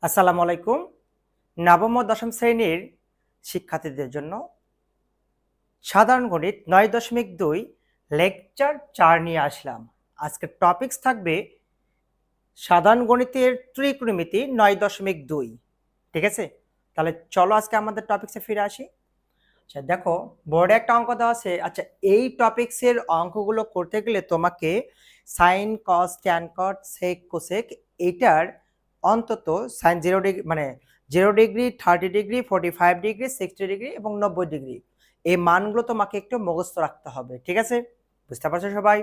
আসসালামু আলাইকুম। নবম ও দশম শ্রেণীর শিক্ষার্থীদের জন্য সাধারণ গণিত ৯.২ লেকচার ৪ নিয়ে আসলাম। আজকের টপিকস থাকবে সাধারণ গণিতের ত্রিকোণমিতি ৯.২। ঠিক আছে? তাহলে চলো আজকে আমাদের টপিকসে ফিরে আসি। আচ্ছা দেখো, বোর্ডে একটা অঙ্ক দেওয়া আছে। আচ্ছা, এই টপিকসের অঙ্কগুলো করতে গেলে তোমাকে সাইন, কস, ট্যান, কট, সেক, কোসেক এটার অন্তত সাইন 0 ডিগ্রি মানে 0 ডিগ্রি, 30 ডিগ্রি, 45 ডিগ্রি, 60 ডিগ্রি এবং 90 ডিগ্রি এই মানগুলো তোমাকে একটু মুখস্থ রাখতে হবে। ঠিক আছে? বুঝতে পারছো সবাই?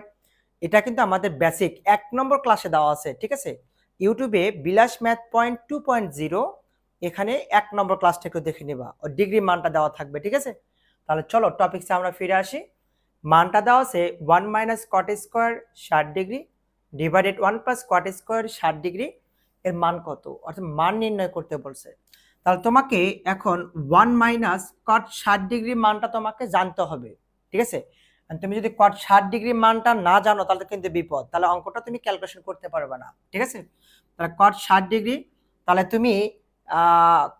এটা কিন্তু আমাদের বেসিক ১ নম্বর ক্লাসে দেওয়া আছে। ঠিক আছে? ইউটিউবে বিলাস ম্যাথ পয়েন্ট 2.0 এখানে ১ নম্বর ক্লাসটা একটু দেখে নিবা। ও ডিগ্রি মানটা দেওয়া থাকবে। ঠিক আছে? তাহলে চলো টপিকসে আমরা ফিরে আসি। মানটা দেওয়া আছে 1 minus cot square 60 degree divided 1 plus cot square 60 degree এর মান কত, অর্থাৎ মান নির্ণয় করতে বলছে। তাহলে তোমাকে এখন 1 মাইনাস কট 60 ডিগ্রি মানটা তোমাকে জানতে হবে। ঠিক আছে? আর তুমি যদি কট 60 ডিগ্রি মানটা না জানো তাহলে কিন্তু বিপদ, তাহলে অঙ্কটা তুমি ক্যালকুলেশন করতে পারবে না। ঠিক আছে? তাহলে কট 60 ডিগ্রি, তাহলে তুমি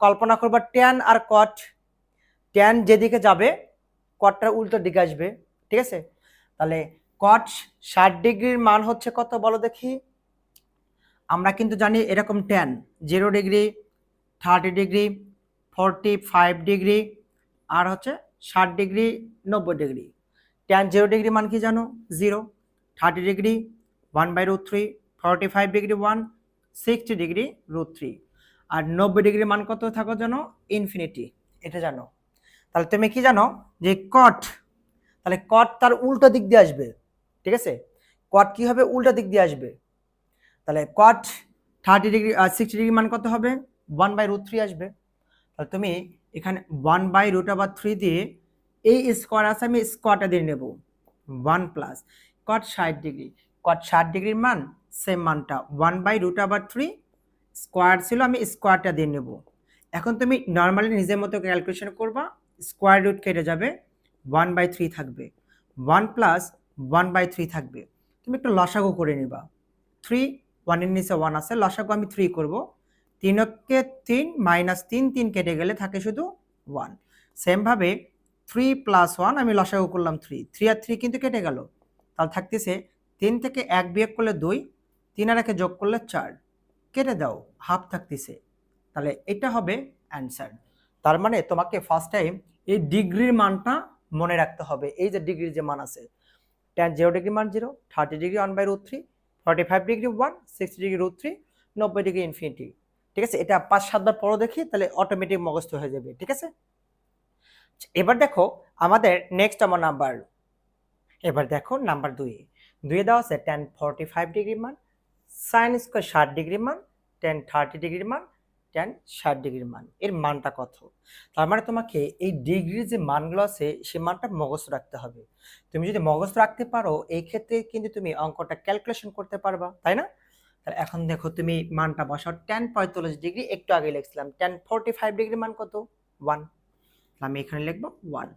কল্পনা করবা ট্যান আর কট, ট্যান যেদিকে যাবে কটটার উল্টো দিকে আসবে। ঠিক আছে? তাহলে কট 60 ডিগ্রির মান হচ্ছে কত বলো দেখি। আমরা কিন্তু জানি এরকম ট্যান 0 ডিগ্রি, 30 ডিগ্রি, 45 ডিগ্রি আর হচ্ছে 60 ডিগ্রি, 90 ডিগ্রি। ট্যান 0 ডিগ্রি মান কি জানো? 0। 30 ডিগ্রি 1/√3, 45 ডিগ্রি 1, 60 ডিগ্রি √3 আর 90 ডিগ্রি মান কত থাকো জানো? ইনফিনিটি। এটা জানো। তাহলে তুমি কি জানো যে কট, তাহলে কট তার উল্টো দিক দিয়ে আসবে। ঠিক আছে? কট কি হবে? উল্টো দিক দিয়ে আসবে। তাহলে কট 30 ডিগ্রি 60 ডিগ্রি মান কত হবে? 1/√3 আসবে। তাহলে তুমি এখানে 1/√3 দিয়ে এই স্কোয়ার আছে আমি স্কোয়ারটা দিয়ে নেব 1 প্লাস কট 60 ডিগ্রি, কট 60 ডিগ্রির মান সেম মানটা 1/√3 স্কোয়ার ছিল, আমি স্কোয়ারটা দিয়ে নেব। এখন তুমি নর্মালি নিজের মতো ক্যালকুলেশন করবা, স্কোয়ার রুট কেটে যাবে, 1/3 থাকবে, 1 প্লাস 1/3 থাকবে। তুমি একটু লসাগু করে নিবা। 3 1 এর নিচে 1 আছে, লসাগু আমি 3 করব। 3 কে 3 মাইনাস 3 3 কেটে গেলে থাকে শুধু 1। সেম ভাবে 3 প্লাস 1 আমি লসাগু করলাম 3, 3 আর 3 কিন্তু কেটে গেল। তাহলে থাকতেছে 3 থেকে 1 বিয়োগ করলে 2, 3 আর 1 যোগ করলে 4, কেটে দাও, হাফ থাকতেছে। তাহলে এটা হবে অ্যান্সার। তার মানে তোমাকে ফার্স্ট টাইম এই ডিগ্রির মানটা মনে রাখতে হবে। এই যে ডিগ্রির যে মান আছে, tan 0 ডিগ্রি মান 0, 30 degree 1/√3, 45 degree 1, 60 degree √3, 90 degree infinity. ঠিক আছে? এটা 5-7 বার পড়ো দেখি, তাহলে অটোমেটিক মুখস্থ হয়ে যাবে। ঠিক আছে? এবার দেখো আমাদের নেক্সট আমার নাম্বার, এবার দেখো নাম্বার 2 এ দেওয়া আছে tan 45 ডিগ্রি মান, sin স্কয়ার 60 ডিগ্রি মান, tan 30 ডিগ্রি মান, tan 60 ডিগ্রি মান এর মানটা কত। তার মানে তোমাকে এই ডিগ্রির যে মানগুলো আছে সেই মানটা মুখস্থ রাখতে হবে। তুমি যদি মুখস্থ রাখতে পারো এই ক্ষেত্রে কিন্তু তুমি অঙ্কটা ক্যালকুলেশন করতে পারবা, তাই না? তাহলে এখন দেখো তুমি মানটা বসাও। tan 45 ডিগ্রি একটু আগে লিখছিলাম, tan 45 ডিগ্রি মান কত? 1। আমি এখানে লিখবো 1।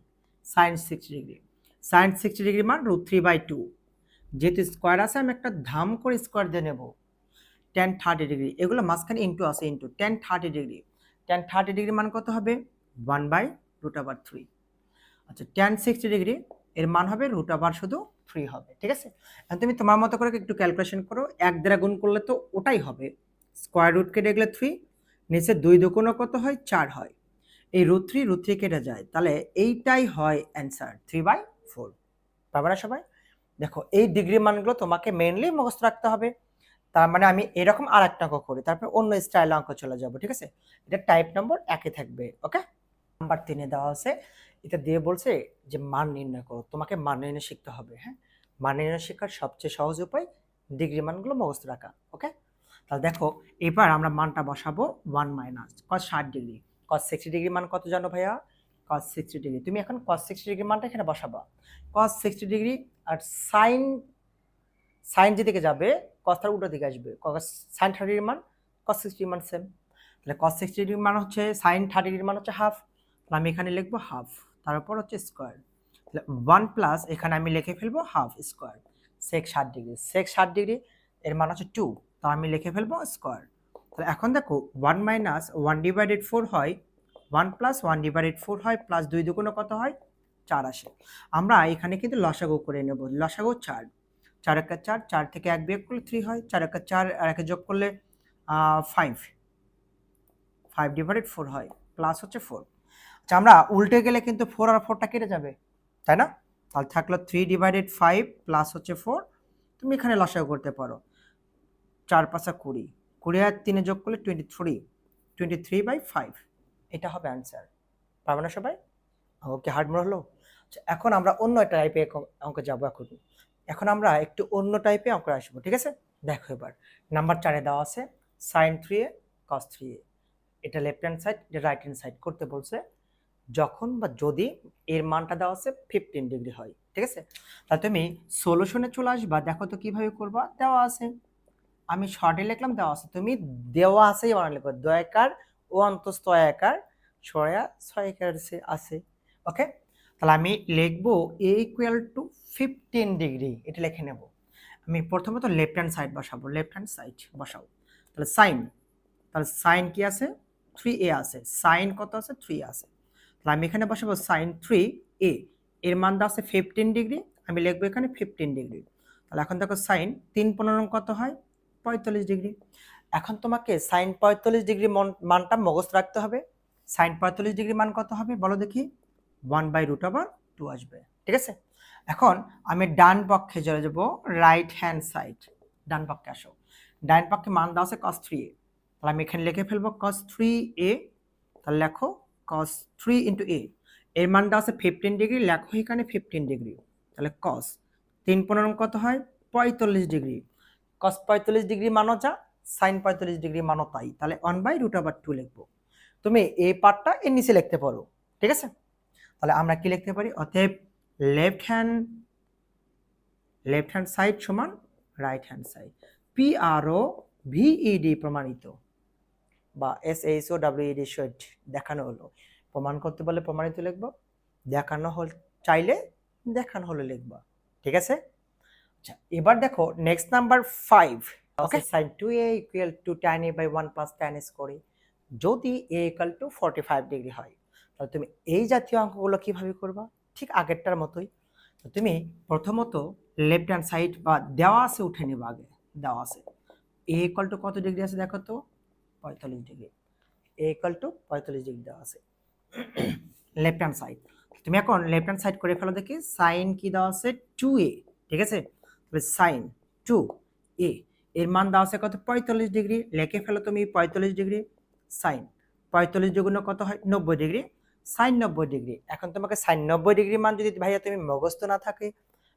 sin 60 ডিগ্রি, sin 60 ডিগ্রি মান √3/2। যেহেতু স্কোয়ার আছে আমি একটা ধাম করে স্কোয়ার দিয়ে নেব। tan 30 ডিগ্রি, এগুলো মাঝখানে ইন্টু আছে, into tan 30 degree, tan 30 degree মান কত হবে? 1/√3। আচ্ছা tan 60 ডিগ্রি এর মান হবে শুধু 3 হবে। ঠিক আছে? এখন তুমি তোমার মতো করে একটু ক্যালকুলেশন করো, 1 দ্বারা গুণ করলে তো ওটাই হবে, স্কোয়ার রুট কেটে গেলে 3, নিচে 2 দুগুণও কত হয়? 4 হয়। এই √3 কেটে যায়, তাহলে এইটাই হয় অ্যান্সার 3/4। পারবে না সবাই? দেখো এই ডিগ্রি মানগুলো তোমাকে মেইনলি মুখস্থ রাখতে হবে। তার মানে আমি এরকম আর একটা অঙ্ক করি, তারপরে অন্য স্টাইল অঙ্ক চলে যাব। ঠিক আছে? এটা টাইপ নম্বর 1 থাকবে। ওকে? নাম্বার 3 দেওয়া আছে, এটা দিয়ে বলছে যে মান নির্ণয় করো। তোমাকে মান নির্ণয় শিখতে হবে। হ্যাঁ, মান নির্ণয় শেখার সবচেয়ে সহজ উপায় ডিগ্রি মানগুলো মুখস্থ রাখা। ওকে? তাহলে দেখো এবার আমরা মানটা বসাবো 1 minus cos 60 degree. cos 60 degree মান কত জানো ভাইয়া? cos 60 ডিগ্রি, তুমি এখন cos 60 ডিগ্রি মানটা এখানে বসাবা। cos 60 ডিগ্রি আর sin, sin যেদিকে যাবে cos তার উল্টো দিকে আসবে। cos sin 30 ডিগ্রি মান cos 60 ডিগ্রি মান সেম। তাহলে cos 60 ডিগ্রি মান হচ্ছে sin 30 ডিগ্রি মান হচ্ছে হাফ। তাহলে আমি এখানে লিখবো হাফ, তারপর হচ্ছে স্কোয়ার। তাহলে 1 প্লাস এখানে আমি লিখে ফেলবো half square. sec 60 degree, sec 60 degree এর মান হচ্ছে 2, তো আমি লিখে ফেলবো স্কোয়ার। তাহলে এখন দেখো 1 মাইনাস 1/4 হয় 1 প্লাস 1/4 হয় প্লাস 2 দুগুণ কত হয় 4 আসে। আমরা এখানে কিন্তু লসাগু করে নেব। লসাগু 4, 4 একা 4, 4 থেকে 1 বিয়োগ করলে 3 হয়, 4 একা 4 আর 1 যোগ করলে 5, 5/4 হয় প্লাস হচ্ছে 4। আচ্ছা, আমরা উল্টে গেলে কিন্তু 4 আর 4টা কেটে যাবে, তাই না? তাহলে থাকলো 3/5 প্লাস হচ্ছে 4। তুমি এখানে লসাগু করতে পারো, 4 5 20, 20 আর 3 যোগ করলে 23, 23/5, এটা হবে অ্যান্সার। পারবে না সবাই? ওকে, হার্ড মোর হলো। আচ্ছা, এখন আমরা অন্য একটা টাইপে অঙ্ক যাবো। এখন আমরা একটু অন্য টাইপে অঙ্ক আসবো, ঠিক আছে? দেখো এবার নাম্বার 4-এ দেওয়া আছে sin 3a cos 3a, এটা লেফট হ্যান্ড সাইড, এটা রাইট হ্যান্ড সাইড করতে বলছে যখন বা যদি এর মানটা দেওয়া আছে 15 ডিগ্রি হয়, ঠিক আছে? তাহলে তুমি সলিউশনে চলে আসবা। দেখো তো কিভাবে করবা, দেওয়া আছে, আমি শর্টে লিখলাম, দেওয়া আছে, তুমি দেওয়া আছেই বানান লিখো, দয়াকার ও অন্তস্থ আয়াকার ছয়া 6 একার আছে। ওকে, তাহলে আমি লিখবো a = 15 ডিগ্রি, এটা লিখে নেব। আমি প্রথমত লেফট হ্যান্ড সাইড বসাবো, লেফট হ্যান্ড সাইড বসাও। তাহলে সাইন কি আছে 3a আছে, সাইন কত আছে 3 আছে। তাহলে আমি এখানে বসাবো sin 3a, এর মান দেওয়া আছে 15 ডিগ্রি, আমি লিখবো এখানে 15 ডিগ্রি। তাহলে এখন দেখো সাইন 3 কত হয় 45 ডিগ্রি। এখন তোমাকে সাইন 45 ডিগ্রি মানটা মুখস্থ রাখতে হবে। সাইন 45 ডিগ্রি মান কত হবে বলো দেখি, 1/√2 আসবে, ঠিক আছে? এখন আমি ডান পক্ষে চলে যাব, রাইট হ্যান্ড সাইড, ডান পক্ষে আসো। ডান পক্ষে মান দেওয়া আছে cos 3a, তাহলে আমি এখানে লিখে ফেলবো cos 3a। তাহলে লেখো cos 3 × a, এর মান দেওয়া আছে 15 ডিগ্রি, লেখো এখানে 15 ডিগ্রি। তাহলে cos 3 কত হয় 45 ডিগ্রি, cos 45 ডিগ্রি মানও যা, sin 45 ডিগ্রি মানও তাই, তাহলে 1/√2 লিখবো। তুমি এই পার্টটা এর নিচে লিখতে পারো, ঠিক আছে? তাহলে আমরা কি লিখতে পারি, অতএব লেফট হ্যান্ড সাইড সমান right hand side, PRO VED প্রমাণিত, বা SHOWED শোড দেখানো হলো। প্রমাণ করতে বলে প্রমাণিত লিখবো, দেখানো হল চাইলে দেখানো হলো লিখবা, ঠিক আছে? আচ্ছা, এবার দেখো next number 5। Okay, sin 2a = tan a / 1 + tan s করে যদি a = 45 ডিগ্রি হয়, তাহলে তুমি এই জাতীয় অঙ্কগুলো কিভাবে করবা, ঠিক আগেরটার মতোই। তো তুমি প্রথমত লেফট হ্যান্ড সাইড বা দেওয়া আছে উঠে নিবা। আগে দেওয়া আছে a = কত ডিগ্রি আছে দেখো তো 45 ডিগ্রি, a = 45 ডিগ্রি দেওয়া আছে লেফট হ্যান্ড সাইড। তুমি এখন লেফট হ্যান্ড সাইড করে ফেলো দেখি, সাইন কি দেওয়া আছে 2a, ঠিক আছে? তাহলে সাইন 2a, এর মান দেওয়া আছে কত 45 ডিগ্রি, লিখে ফেলো তুমি 45 ডিগ্রি। সাইন 45 দ্বিগুণ কত হয় 90 ডিগ্রি, সাইন 90 ডিগ্রি। এখন তোমাকে সাইন 90 ডিগ্রি মান যদি ভাইয়া তুমি মুখস্থ না থাকে,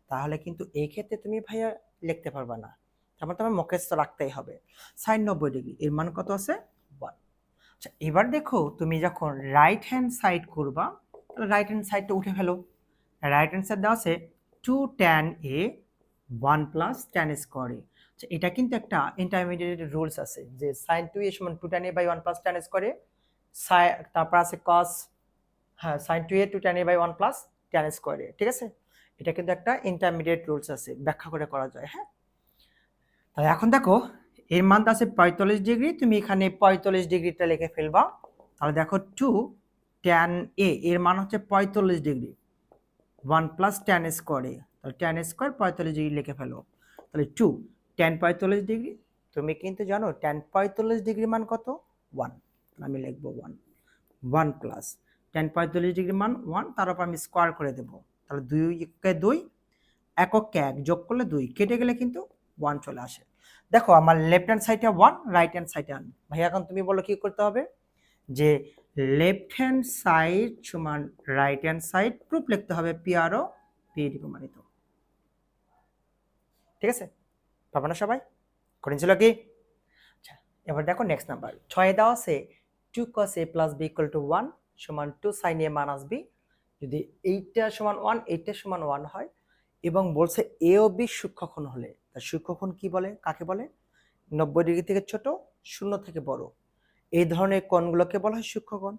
তাহলে কিন্তু এই ক্ষেত্রে তুমি ভাইয়া লিখতে পারবা না, তারপর তোমার মুখস্থ রাখতেই হবে। সাইন 90 ডিগ্রি এর মান কত আছে 1। আচ্ছা, এবার দেখো তুমি যখন রাইট হ্যান্ড সাইড করবা, তাহলে রাইট হ্যান্ড সাইডটা উঠে ফেলো। রাইট হ্যান্ড সাইড দেওয়া আছে 2 tan a 1 + tan square a। আচ্ছা, এটা কিন্তু একটা ইন্টারমিডিয়েট রুলস আছে যে sin 2a = 2 tan a / 1 + tan square a, তারপর আছে cos, হ্যাঁ sin 2a 2 tan a / 1 + tan square a, ঠিক আছে? এটা কিন্তু একটা ইন্টারমিডিয়েট রুলস আছে, ব্যাখ্যা করে করা যায়। হ্যাঁ, তাহলে এখন দেখো এর মান আছে 45 ডিগ্রি, তুমি এখানে 45 ডিগ্রিটা লিখে ফেলবা। তাহলে দেখো 2 tan a, এর মান হচ্ছে 45 ডিগ্রি, 1 + tan স্কোয়ার a, তাহলে tan স্কোয়ার 45 ডিগ্রি লিখে ফেলো। তাহলে 2 tan 45 ডিগ্রি, তুমি কিন্তু জানো tan 45 ডিগ্রি মান কত 1, আমি লিখবো 1 + tan 45 ডিগ্রি মান 1, তার উপর আমি স্কোয়ার করে দেব। তাহলে 2 কে 2, এককে 1 যোগ করলে 2, কেটে গেলে কিন্তু 1 চলে আসে। দেখো আমার লেফট হ্যান্ড সাইডে 1, রাইট হ্যান্ড সাইডে 1। ভাই এখন তুমি বলো কি করতে হবে, যে লেফট হ্যান্ড সাইড সমান রাইট হ্যান্ড সাইড, প্রুফ লিখতে হবে PRO VED প্রমাণিত, ঠিক আছে? পাবো না সবাই? করেছিল কি? আচ্ছা, এবার দেখো নেক্সট নাম্বার 6 দেওয়া আছে 2 cos a + b = 1 = 2 sin a - b, যদি এইটা সমান 1 এইটা সমান 1 হয় এবং বলছে a ও b সূক্ষ্মকোণ হলে, তার সূক্ষ্মকোণ কি বলে, কাকে বলে? 90 ডিগ্রি থেকে ছোট, 0 থেকে বড়, এই ধরনের কোণগুলোকে বলা হয় সূক্ষ্মকোণ।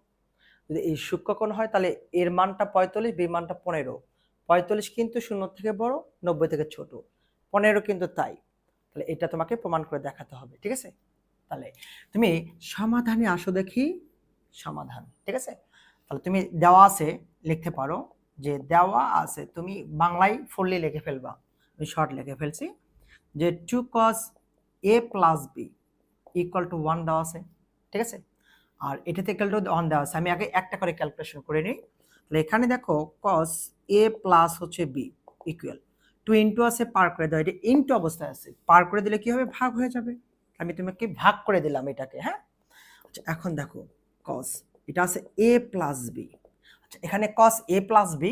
যদি এই সূক্ষ্মকোণ হয় তাহলে এর মানটা 45, বি মানটা 15। 45 কিন্তু 0 থেকে বড়, 90 থেকে ছোট, 15 কিন্তু তাই। তাহলে এটা তোমাকে প্রমাণ করে দেখাতে হবে, ঠিক আছে? তাহলে তুমি সমাধানে আসো দেখি, সমাধান, ঠিক আছে। তাহলে তুমি দেওয়া আছে লিখতে পারো, যে দেওয়া আছে, তুমি বাংলায় ফুললি লিখে ফেলবা, আমি শর্ট লিখে ফেলছি, যে 2 cos a plus B equal to 1 দেওয়া আছে, ঠিক আছে। আর এটাতে ইকুয়াল টু 1 দেওয়া আছে, আমি আগে একটা করে ক্যালকুলেশন করে নিই। তাহলে এখানে দেখো cos a প্লাস হচ্ছে b ইকুয়াল 2 ইনটু আছে, পার করে দাও, এটা ইনটু অবস্থায় আছে, পার করে দিলে কি হবে, ভাগ হয়ে যাবে। আমি তোমাকে ভাগ করে দিলাম এটাকে, হ্যাঁ। আচ্ছা এখন দেখো cos এটা আছে a প্লাস b, আচ্ছা এখানে cos a প্লাস b,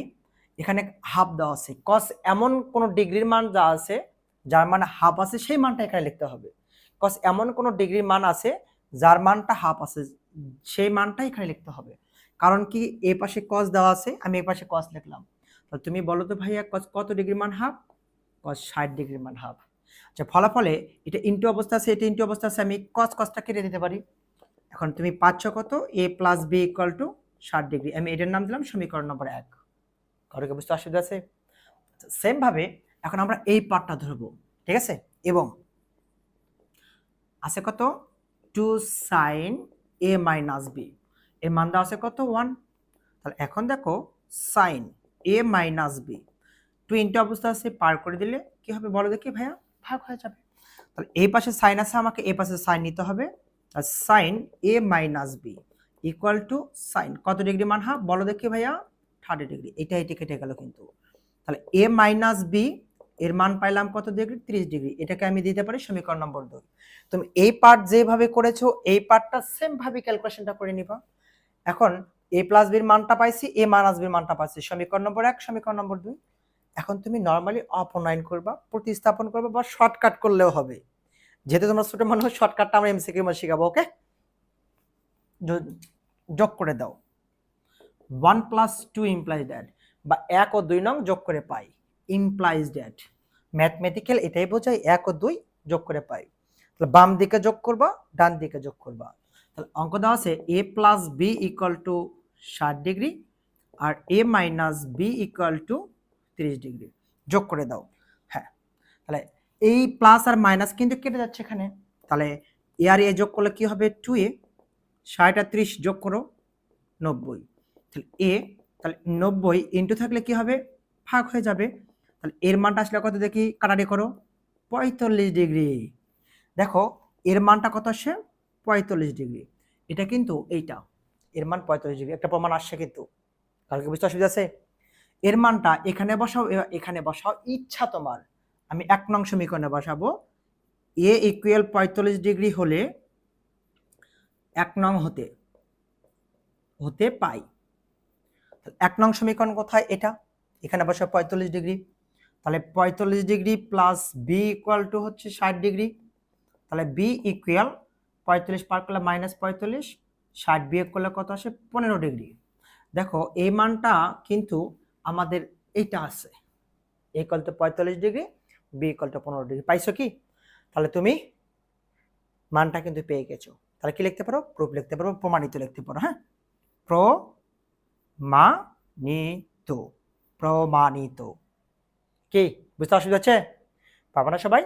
এখানে হাফ দেওয়া আছে, cos এমন কোন ডিগ্রির মান যা আছে যার মানে হাফ আছে সেই মানটা এখানে লিখতে হবে। cos এমন কোন ডিগ্রির মান আছে যার মানটা হাফ আছে সেই মানটা এখানে লিখতে হবে। কারণ কি এই পাশে cos দেওয়া আছে, আমি এই পাশে cos লিখলাম। তাহলে তুমি বলো তো ভাইয়া cos কত ডিগ্রির মান হাফ? cos 60 ডিগ্রির মান হাফ। আচ্ছা ফলাফলে এটা ইনটু অবস্থা আছে, এটা ইনটু অবস্থা আছে, আমি cos cosটা কেটে দিতে পারি। এখন তুমি পাচ্ছ কত, a plus B equal to 60 degree, আমি এটার নাম দিলাম সমীকরণ নম্বর 1। কারো কি বুঝতে অসুবিধা আছে? সেম ভাবে এখন আমরা এই পার্টটা ধরবো, ঠিক আছে। এবং আছে কত 2 sin a মাইনাস b, এর মান দেওয়া আছে কত 1। তাহলে এখন দেখো sin a minus b 2 into অবস্থা আছে, পার করে দিলে কি হবে বলো দেখি ভাইয়া, ভাগ হয়ে যাবে। তাহলে এই পাশে সাইন আছে, আমাকে এই পাশে সাইন নিতে হবে, আর sine a minus b equal to sine কত ডিগ্রি মান হাফ বলো দেখি ভাইয়া, 30 ডিগ্রি। এটা কেটে গেল কিন্তু। তাহলে a মাইনাস b এর মান পাইলাম কত ডিগ্রি, 30 ডিগ্রি। এটাকে আমি দিতে পারি সমীকরণ নম্বর 2। তুমি এই পার্ট যেভাবে করেছো এই পার্টটা সেম ভাবে ক্যালকুলেশনটা করে নিবা। এখন a প্লাস b এর মানটা পাইছি, a মাইনাস b এর মানটা পাইছি, সমীকরণ নম্বর 1 সমীকরণ নম্বর 2। এখন তুমি নরমালি অপনয়ন করবা, প্রতিস্থাপন করবা, বা শর্টকাট করলেও হবে, যেহেতু তোমরা ছোট মানুষ, শর্টকাটটা আমরা এমসিকিউ মধ্যে শিখাবো, ওকে। যোগ করে দাও 1 প্লাস 2 ইমপ্লাইজ দ্যাট, বা 1 ও 2 নং যোগ করে পাই, ইমপ্লাইজ দ্যাট, ম্যাথমেটিক্যাল এটাই বোঝায় 1 ও 2 যোগ করে পাই। তাহলে বাম দিকে যোগ করবা, ডান দিকে যোগ করবা। তাহলে অঙ্ক দেওয়া আছে a plus b equal to 60 degree আর a minus b equal to 30 degree, যোগ করে দাও। হ্যাঁ, তাহলে এই প্লাস আর মাইনাস কিন্তু কেটে যাচ্ছে এখানে, তাহলে এ আর এ যোগ করলে কি হবে 2a, 60 আর 30 যোগ করো 90, তাহলে এ, তাহলে 90 ইন্টু থাকলে কি হবে, ভাগ হয়ে যাবে। তাহলে এর মানটা আসলে কত দেখি, কাটাকাটি করো, 45 ডিগ্রি। দেখো এর মানটা কত আসে, 45 ডিগ্রি। এটা কিন্তু এইটা এর মান 45 ডিগ্রি, একটা প্রমাণ আসছে কিন্তু। কারণ কি বুঝতে অসুবিধা আছে? এর মানটা এখানে বসাও, এখানে বসাও, ইচ্ছা তোমার। আমি 1 নং সমীকরণে বসাবো, a ইকুয়াল 45 ডিগ্রি হলে 1 নং হতে পাই। 1 নং সমীকরণ কোথায়, এটা এখানে বসাও 45 ডিগ্রি। তাহলে 45 degree plus B equal to হচ্ছে 60 ডিগ্রি। তাহলে বি ইকুয়াল 45 পার করলে মাইনাস 45, 60 বিয়োগ করলে কত আসে 15 ডিগ্রি। দেখো এই মানটা কিন্তু আমাদের এইটা আছে, A equal to 45 degree, B equal to 15 degree. পাইছো কি? তাহলে তুমি মানটা কিন্তু পেয়ে গেছো। তাহলে কি লিখতে পারো, প্রুফ লিখতে পারো, প্রমাণিত লিখতে পারো। হ্যাঁ, প্রমাণিত, প্রমাণিত। কি বুঝতে অসুবিধা হচ্ছে? পারবো না সবাই?